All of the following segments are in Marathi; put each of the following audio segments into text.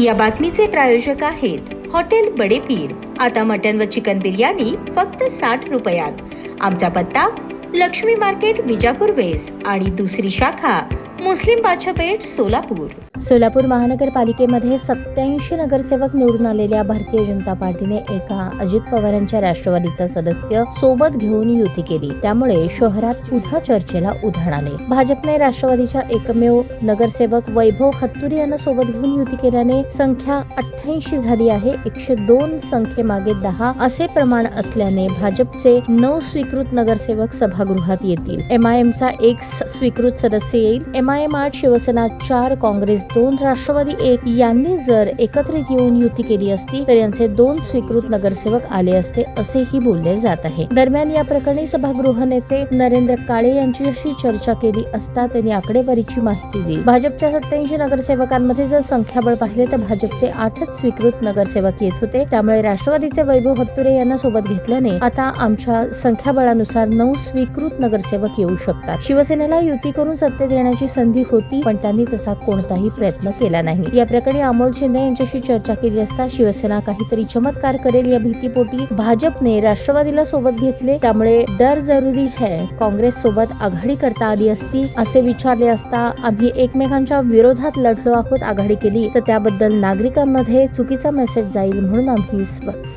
या बातमीचे प्रायोजक आहेत हॉटेल बडे पीर। आता मटन व चिकन बिर्याणी फक्त 60 रुपयात। आमचा पत्ता लक्ष्मी मार्केट विजापूर वेस्ट आणि दुसरी शाखा मुस्लिम बादशाहपेठ सोलापूर। सोलापूर महानगरपालिकेमध्ये 87 नगरसेवक निवडून आलेल्या भारतीय जनता पार्टीने एका अजित पवारांच्या राष्ट्रवादीचा सदस्य सोबत घेऊन युती केली। त्यामुळे शहरात पुन्हा चर्चेला उधाण आले। भाजपने राष्ट्रवादीच्या एकमेव नगरसेवक वैभव हत्तुरी यांना सोबत घेऊन युती केल्याने संख्या 88 झाली आहे। 102 संख्येमागे 10 असे प्रमाण असल्याने भाजपचे 9 स्वीकृत नगरसेवक सभागृहात येतील। MIMचा 1 स्वीकृत सदस्य येईल। MIM 8, शिवसेना 4, काँग्रेस 2, राष्ट्रवादी 1 यांनी जर एकत्रित येऊन युती केली असती तर यांचे 2 स्वीकृत नगरसेवक आले असते असेही बोलले जात आहे। दरम्यान या प्रकरणी सभागृह नेते नरेंद्र काळे यांच्याशी चर्चा केली असता त्यांनी आकडेवारीची माहिती दिली। भाजपच्या 87 नगरसेवकांमध्ये जर संख्याबळ पाहिले तर भाजपचे 8च स्वीकृत नगरसेवक येत होते। त्यामुळे राष्ट्रवादीचे वैभव हत्तुरे यांना सोबत घेतल्याने आता आमच्या संख्याबळानुसार 9 स्वीकृत नगरसेवक येऊ शकतात। शिवसेनेला युती करून सत्तेत येण्याची संधी होती, पण त्यांनी तसा कोणताही प्रयत्न केला नाही। या प्रकरणी अमोल शिंदे यांच्याशी चर्चा केली असता शिवसेना काहीतरी चमत्कार करेल या भीतीपोटी भाजपने राष्ट्रवादीला सोबत घेतले। त्यामुळे डर जरुरी है, काँग्रेस सोबत आघाडी करता आली असती असे विचारले असता आम्ही एकमेकांच्या विरोधात लढलो आहोत, आघाडी केली तर त्याबद्दल नागरिकांमध्ये चुकीचा मेसेज जाईल म्हणून आम्ही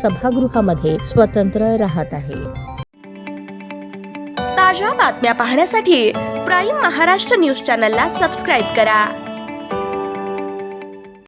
सभागृहामध्ये स्वतंत्र राहत आहे। ताज्या बातम्या पाहण्यासाठी प्राईम महाराष्ट्र न्यूज चॅनलला सबस्क्राईब करा।